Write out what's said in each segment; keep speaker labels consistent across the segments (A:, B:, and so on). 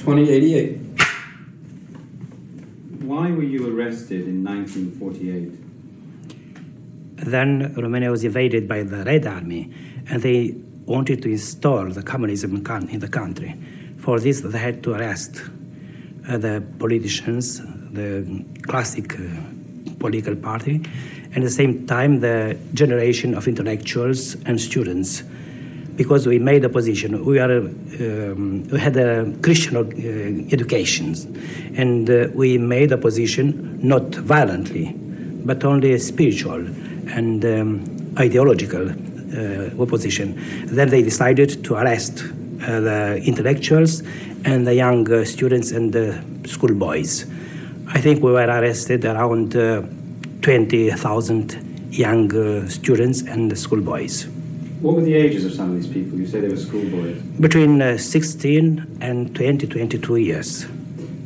A: 2088.
B: Why were you arrested in 1948?
C: Then Romania was invaded by the Red Army, and they wanted to install the communism in the country. For this, they had to arrest the politicians, the classic political party, and at the same time the generation of intellectuals and students. Because we made a position, we had a Christian education, and we made a position not violently, but only spiritual and ideological opposition. Then they decided to arrest the intellectuals and the young students and the schoolboys. I think we were arrested around 20,000 young students and schoolboys.
B: What were the ages of some of these people? You say they were schoolboys.
C: Between 16 and 22 years.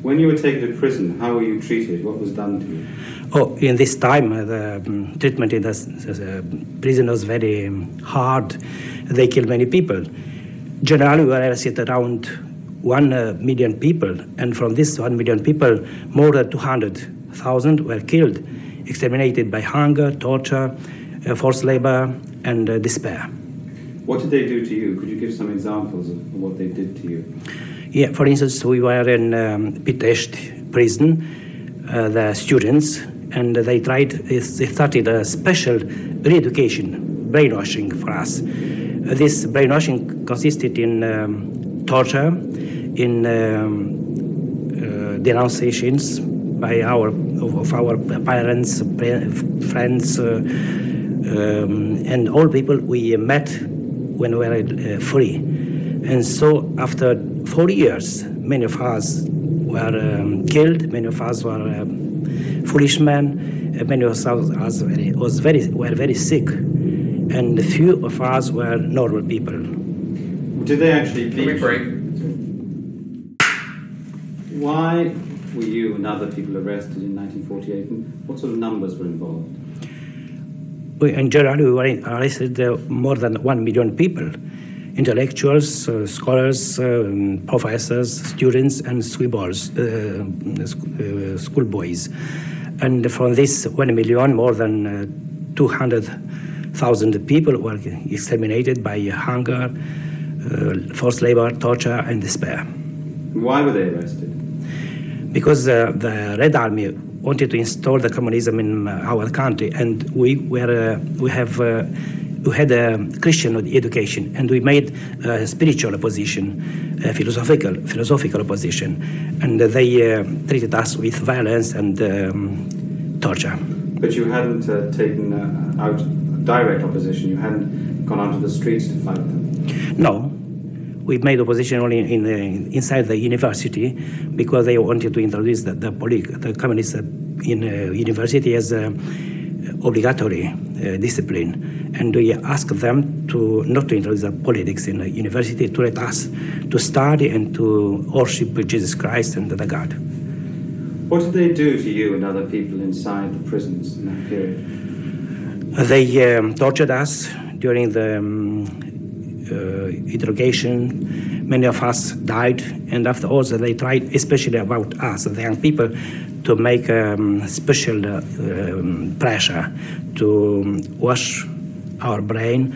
B: When you were taken to prison, how were you treated? What was done to you?
C: Oh, in this time, the treatment in the prison was very hard. They killed many people. Generally, we were arrested around 1 million people, and from this 1 million people, more than 200,000 were killed, exterminated by hunger, torture, forced labor, and despair.
B: What did they do to you? Could you give some examples of what they did to you?
C: Yeah, for instance, we were in Pitești prison, the students, and they started a special re-education, brainwashing for us. This brainwashing consisted in torture, in denunciations by our parents, friends, and all people we met when we were free. And so after 40 years, many of us were killed, many of us were foolish men, many of us were very sick, and few of us were normal people.
B: Did they actually beat you?
A: break?
B: Why were you and other people arrested in 1948, and what sort of numbers were involved?
C: In general, we were arrested more than 1 million people. Intellectuals, scholars, professors, students, and schoolboys. And from this 1 million, more than 200,000 people were exterminated by hunger, forced labor, torture, and despair.
B: Why were they arrested?
C: Because the Red Army wanted to install the communism in our country, and we had a Christian education, and we made a spiritual opposition, a philosophical opposition, and they treated us with violence and torture.
B: But you hadn't taken out direct opposition. You hadn't gone onto the streets to fight them.
C: No, we made opposition only inside the university, because they wanted to introduce the communists in university as obligatory discipline. And we asked them not to introduce the politics in the university, to let us to study and to worship Jesus Christ and the God.
B: What did they do to you and other people inside the prisons in that period?
C: They tortured us during the interrogation. Many of us died, and after also they tried, especially about us, the young people, to make special pressure to wash our brain,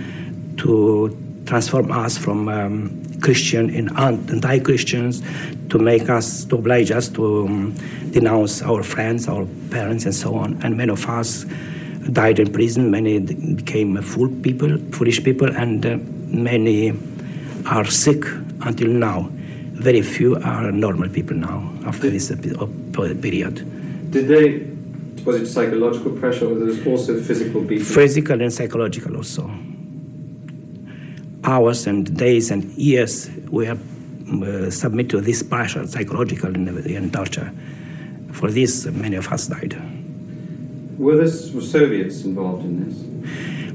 C: to transform us from Christian in anti-Christians, to oblige us to denounce our friends, our parents, and so on. And many of us died in prison. Many became foolish people, and many are sick until now. Very few are normal people now after this period.
B: Was it psychological pressure, or was there also physical beating?
C: Physical and psychological also. Hours and days and years we have submitted to this pressure, psychological and torture. For this, many of us died.
B: Were Soviets involved in this?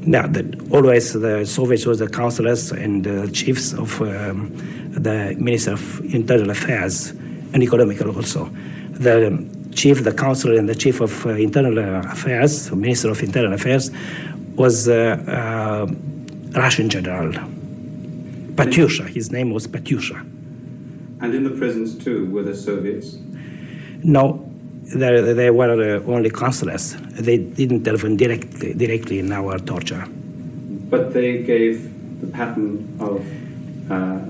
C: Yeah, always the Soviets was the counselors and chiefs of the Minister of Internal Affairs and Economical also. The counselor and the chief of Internal Affairs, Minister of Internal Affairs, was Russian general. Patyusha, his name was Patyusha.
B: And in the prisons too, were there Soviets?
C: No, they were only counselors. They didn't intervene directly in our torture.
B: But they gave the pattern of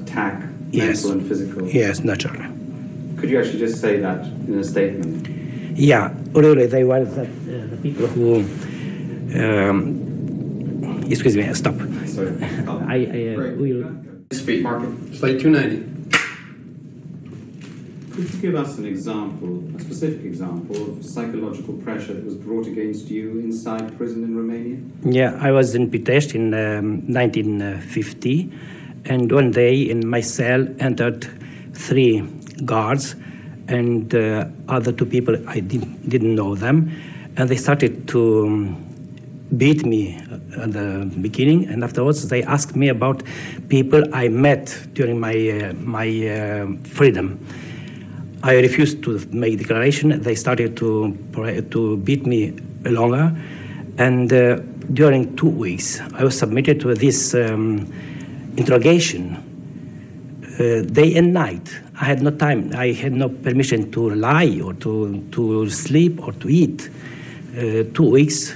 B: attack, mental and physical?
C: Yes, naturally.
B: Could you actually just say that in a statement?
C: Yeah, really, they were the people who... excuse me, stop.
B: Sorry.
C: I will...
A: Speak. Market. Slide 290.
B: Could you give us an example, a specific example of psychological pressure that was brought against you inside prison in Romania?
C: Yeah, I was in Pitești in 1950, and one day in my cell entered 3 guards and other 2 people, I didn't know them, and they started to beat me at the beginning, and afterwards they asked me about people I met during my freedom. I refused to make declaration. They started to beat me longer, and during 2 weeks I was submitted to this interrogation day and night. I had no time. I had no permission to lie or to sleep or to eat. 2 weeks.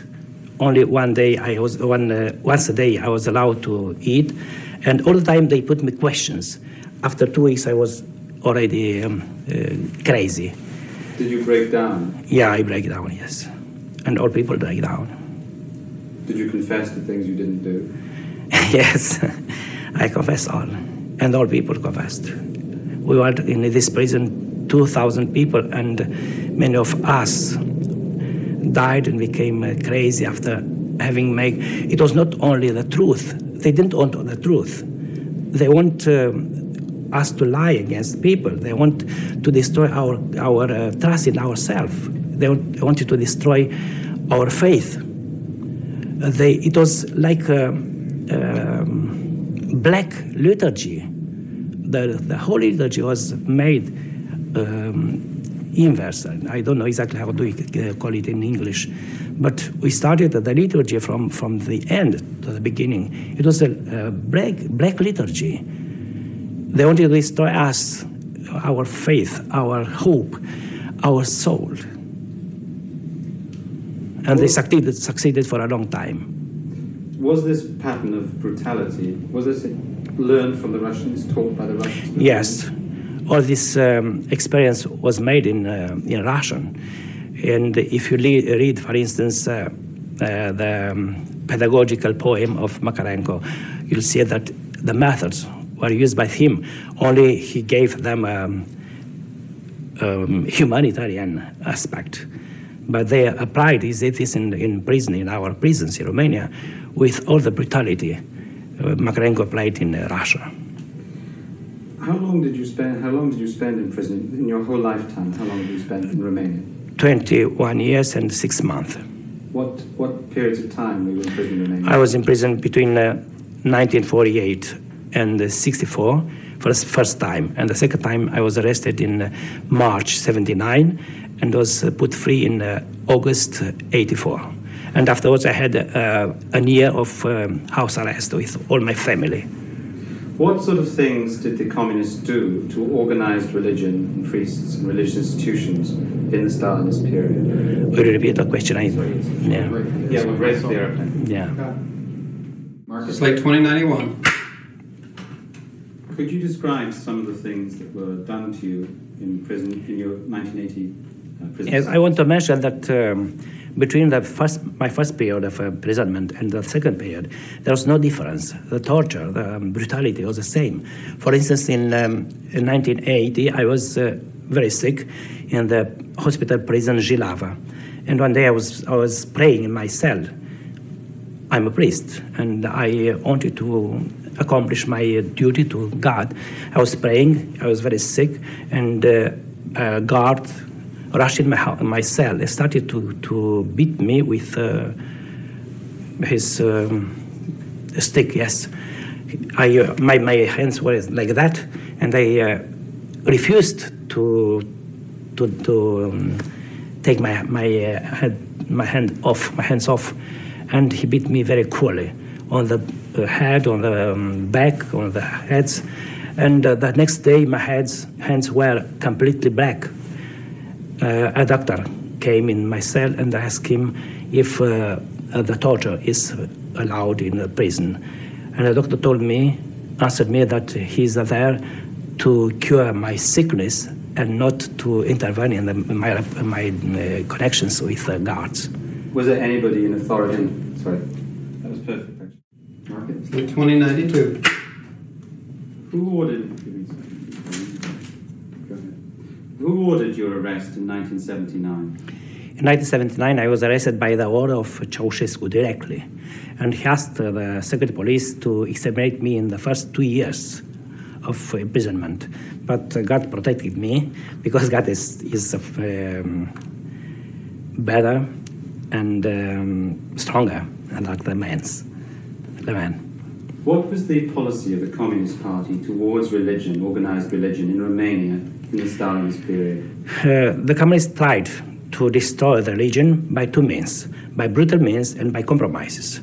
C: Only one day once a day I was allowed to eat, and all the time they put me questions. After 2 weeks I was already crazy.
B: Did you break down?
C: Yeah, I break down, yes. And all people break down.
B: Did you confess to things you didn't do?
C: Yes, I confess all. And all people confessed. We were in this prison 2,000 people, and many of us died and became crazy after having made... It was not only the truth. They didn't want the truth. They want us to lie against people. They want to destroy our trust in ourselves. They wanted to destroy our faith. It was like a black liturgy. The whole liturgy was made inverse. I don't know exactly how do we call it in English, but we started the liturgy from the end to the beginning. It was a black liturgy. They wanted to destroy us, our faith, our hope, our soul. And they succeeded for a long time.
B: Was this pattern of brutality, was this learned from the Russians, taught by the Russians?
C: Yes. All this experience was made in Russian. And if you read, for instance, the pedagogical poem of Makarenko, you'll see that the methods were used by him, only he gave them humanitarian aspect. But they applied this in prison, in our prisons in Romania, with all the brutality Makarenko applied in Russia.
B: How long did you spend in prison in your whole lifetime? How long did you spend in Romania?
C: 21 years and 6 months.
B: What periods of time were you in prison in Romania?
C: I was in prison between 1948 and 64 for the first time, and the second time I was arrested in March 79 and was put free in August 84. And afterwards I had a year of house arrest with all my family.
B: What sort of things did the communists do to organize religion and priests and religious institutions in the Stalinist period?
C: Will you repeat the question?
B: Yeah, we'll raise the airplane.
C: Yeah.
A: Marcus, Lake 2091.
B: Could you describe some of the things that were done to you in prison, in your 1980 prison?
C: Yes, I want to mention that between my first period of imprisonment and the second period, there was no difference. The torture, the brutality was the same. For instance, in 1980, I was very sick in the hospital prison Jilava. And one day I was praying in my cell. I'm a priest, and I wanted to accomplish my duty to God. I was praying, I was very sick, and a guard rushed in my cell. He started to beat me with his stick, yes. My hands were like that, and I refused to take my hands off, and he beat me very cruelly on the head, on the back, on the heads, And the next day, my hands were completely black. A doctor came in my cell and asked him if the torture is allowed in the prison. And the doctor answered me that he's there to cure my sickness and not to intervene in my connections with the guards.
B: Was there anybody in authority? Sorry, that was perfect. Actually. Mark it.
A: Slate 2092.
B: Who ordered your arrest in 1979?
C: In 1979, I was arrested by the order of Ceausescu directly, and he asked the secret police to exterminate me in the first 2 years of imprisonment. But God protected me because God is better and stronger than the man.
B: What was the policy of the Communist Party towards religion, organized religion, in Romania in the Stalinist period?
C: The communists tried to destroy the religion by two means, by brutal means and by compromises.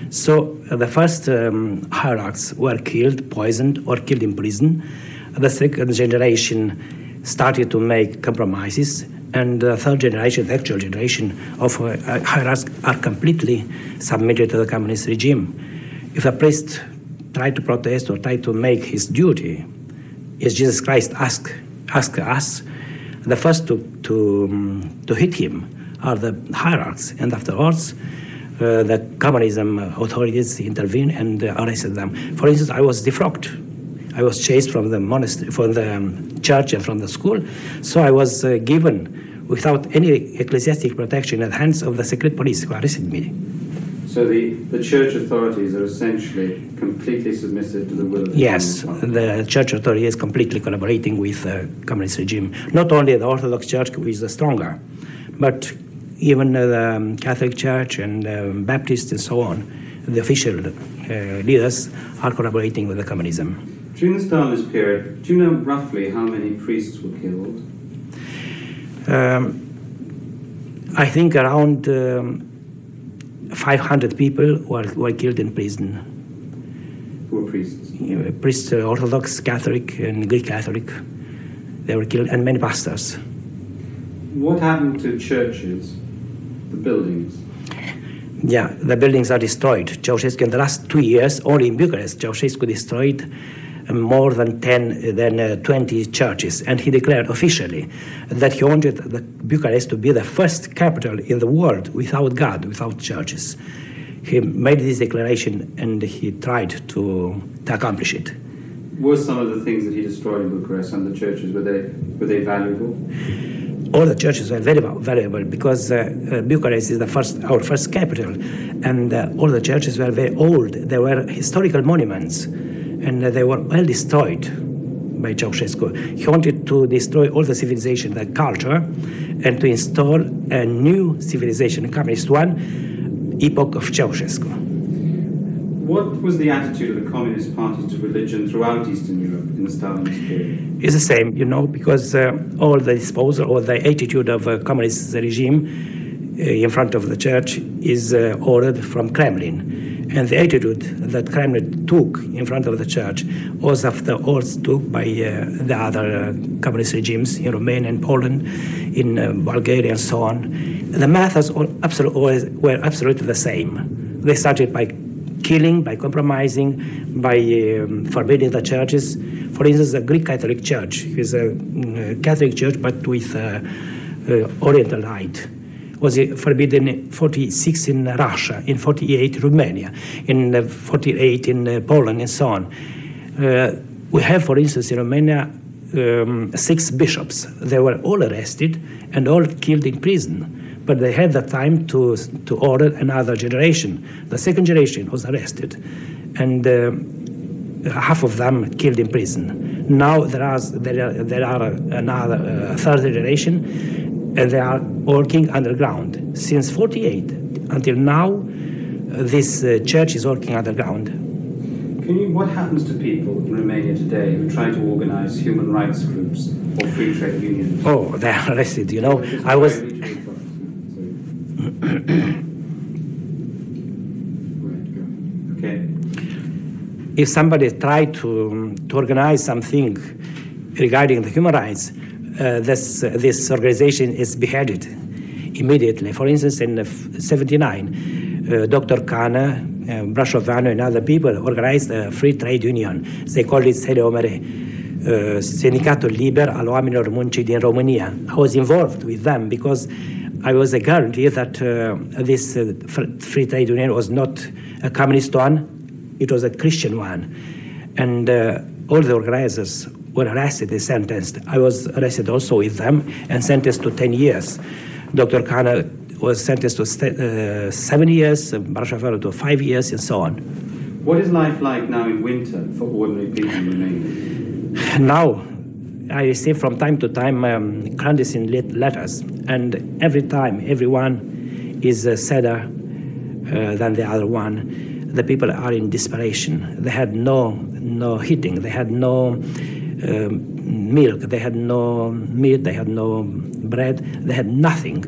C: So the first hierarchs were killed, poisoned, or killed in prison. The second generation started to make compromises, and the third generation, the actual generation of hierarchs, are completely submitted to the communist regime. If a priest tried to protest or tried to make his duty, as Jesus Christ asked us, the first to hit him are the hierarchs, and afterwards the communism authorities intervened and arrested them. For instance, I was defrocked. I was chased from the monastery, from the church and from the school, so I was given without any ecclesiastic protection at the hands of the secret police who arrested me.
B: So the church authorities are essentially completely submissive to the will of the
C: Yes,
B: Communist Party.
C: the church authority is completely collaborating with the communist regime. Not only the Orthodox Church, who is the stronger, but even the Catholic Church and Baptists and so on, the official leaders are collaborating with the communism.
B: During the Stalinist period, do you know roughly how many priests were killed?
C: I think around 500 people were killed in prison.
B: Who were priests?
C: Priests, Orthodox, Catholic, and Greek Catholic. They were killed, and many pastors.
B: What happened to churches, the buildings?
C: Yeah, the buildings are destroyed. Ceausescu, in the last 2 years, only in Bucharest, Ceausescu destroyed more than 20 churches, and he declared officially that he wanted Bucharest to be the first capital in the world without God, without churches. He made this declaration, and he tried to accomplish it.
B: Were some of the things that he destroyed in Bucharest, some of the churches, were they valuable?
C: All the churches were very valuable because Bucharest is our first capital, and all the churches were very old. They were historical monuments, and they were well destroyed by Ceausescu. He wanted to destroy all the civilization, the culture, and to install a new civilization, a communist one, epoch of Ceausescu.
B: What was the attitude of the Communist Party to religion throughout Eastern Europe in the Stalinist period?
C: It's the same, because all the disposal or the attitude of a communist regime in front of the church is ordered from Kremlin. And the attitude that Kremlin took in front of the church was of the orders took by the other communist regimes in Romania and Poland, in Bulgaria and so on. The methods were absolutely the same. They started by killing, by compromising, by forbidding the churches. For instance, the Greek Catholic Church is a Catholic church but with Oriental rite. Was forbidden in 46 in Russia, in 48 Romania, in 48 in Poland, and so on. We have, for instance, in Romania, 6 bishops. They were all arrested and all killed in prison. But they had the time to order another generation. The second generation was arrested, and half of them killed in prison. Now there are another third generation, and they are working underground. Since 48 until now, this church is working underground.
B: What happens to people in Romania today who try to organize human rights groups or free trade unions?
C: Oh, they are arrested. I was.
B: Okay.
C: if somebody tried to organize something regarding the human rights, this organization is beheaded immediately. For instance, in '79, Dr. Kana, Brashovano, and other people organized a free trade union. They called it Sindicatul Liber al Oamenilor Muncii din România. I was involved with them because I was a guarantee that this free trade union was not a communist one, it was a Christian one. And all the organizers were arrested and sentenced. I was arrested also with them and sentenced to 10 years. Dr. Kana was sentenced to 7 years, Brashovano to 5 years, and so on.
B: What is life like now in winter for ordinary people in Romania?
C: Now, I receive from time to time clandestine letters, and every time, everyone is sadder than the other one. The people are in desperation. They had no heating, they had no milk, they had no meat, they had no bread, they had nothing.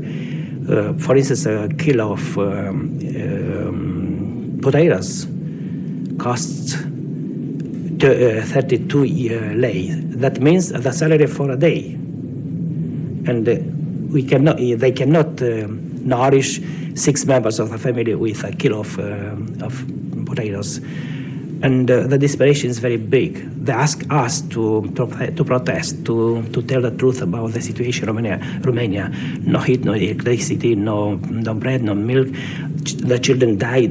C: For instance, a kilo of potatoes costs 32 lei. That means the salary for a day. And they cannot nourish 6 members of the family with a kilo of potatoes. And the desperation is very big. They ask us to protest, to tell the truth about the situation in Romania. No heat, no electricity, no bread, no milk. The children die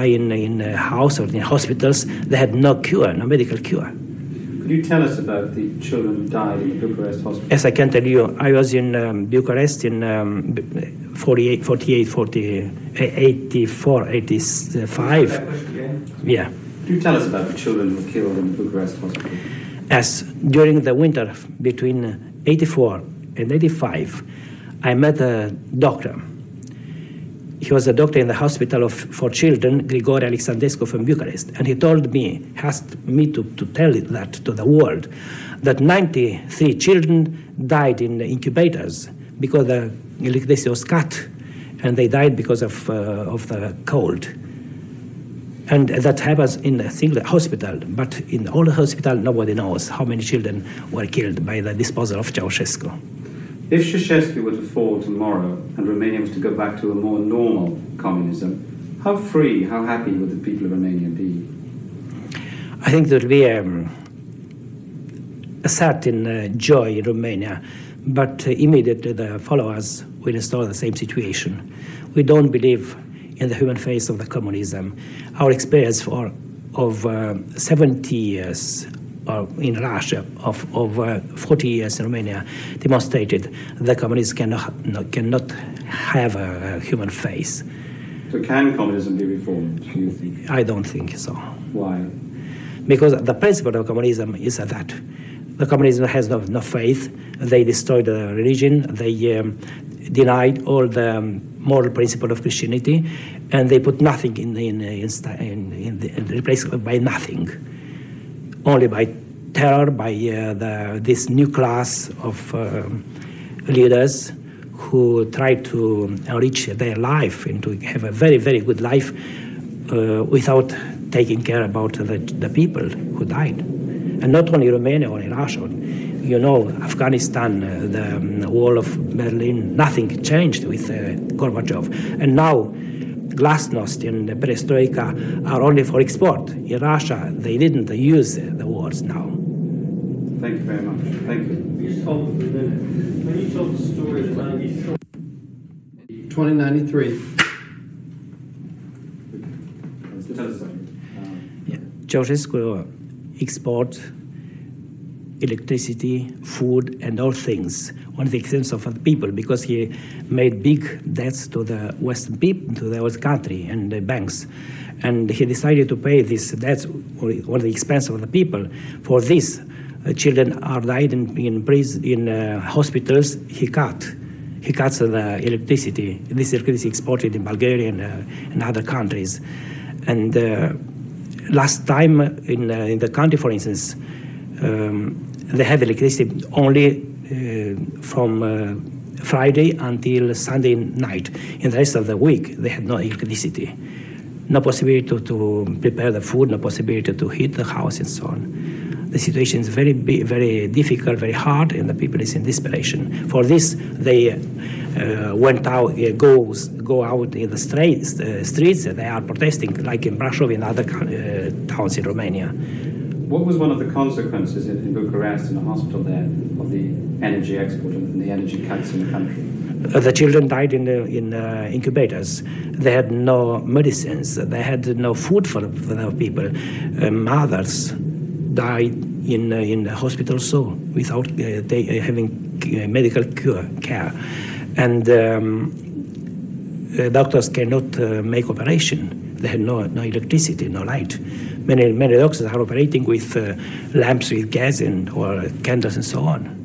C: in house or in hospitals. They had no cure, no medical cure.
B: Could you tell us about the children who died in the Bucharest hospital?
C: Yes, I can tell you. I was in Bucharest in 84, 85. Yeah.
B: Could you tell us about the children who were killed in the Bucharest hospital?
C: Yes, during the winter between 84 and 85, I met a doctor. He was a doctor in the hospital for children, Grigore Alexandrescu from Bucharest, and he told me, asked me to tell that to the world, that 93 children died in incubators because the electricity was cut, and they died because of the cold. And that happens in a single hospital, but in all the hospital, nobody knows how many children were killed by the disposal of Ceausescu.
B: If Ceausescu were to fall tomorrow and Romania was to go back to a more normal communism, how free, how happy would the people of Romania be?
C: I think there will be a certain joy in Romania, but immediately the followers will install the same situation. We don't believe in the human face of the communism. Our experience of 70 years in Russia, of 40 years in Romania, demonstrated that communism cannot have a human face.
B: So can communism be reformed, do you think?
C: I don't think so.
B: Why?
C: Because the principle of communism is that the communism has no faith. They destroyed the religion. They denied all the moral principle of Christianity, and they put nothing in replaced by nothing, only by terror, by this new class of leaders who try to enrich their life and to have a very, very good life without taking care about the people who died. And not only Romania or in Russia. You know, Afghanistan, the wall of Berlin, nothing changed with Gorbachev. And now, glasnost and perestroika are only for export. In Russia, they didn't use the words now.
B: Thank you very much. Thank you.
D: Just hold for a minute. When you told the story of 93.
A: 2093.
B: Tell us something.
C: Ceausescu export electricity, food, and all things on the expense of the people, because he made big debts to the Western people, to the Western country and the banks, and he decided to pay these debts on the expense of the people. For this, children are died in prison, in hospitals. He cuts the electricity. This electricity exported in Bulgaria and other countries, and last time in the country, for instance. They have electricity only from Friday until Sunday night. In the rest of the week, they had no electricity. no possibility to prepare the food, no possibility to heat the house, and so on. The situation is very difficult, very hard, and the people is in desperation. For this, they went out, go out in the streets. They are protesting, like in Brașov and other towns in Romania.
B: What was one of the consequences in Bucharest, in the hospital there, of the energy export and the energy cuts in the country?
C: The children died in incubators. They had no medicines. They had no food for the people. Mothers died in the hospital, so without having medical care. And doctors cannot make operation. They had no electricity, no light. Many doctors are operating with lamps with gas or candles and so on.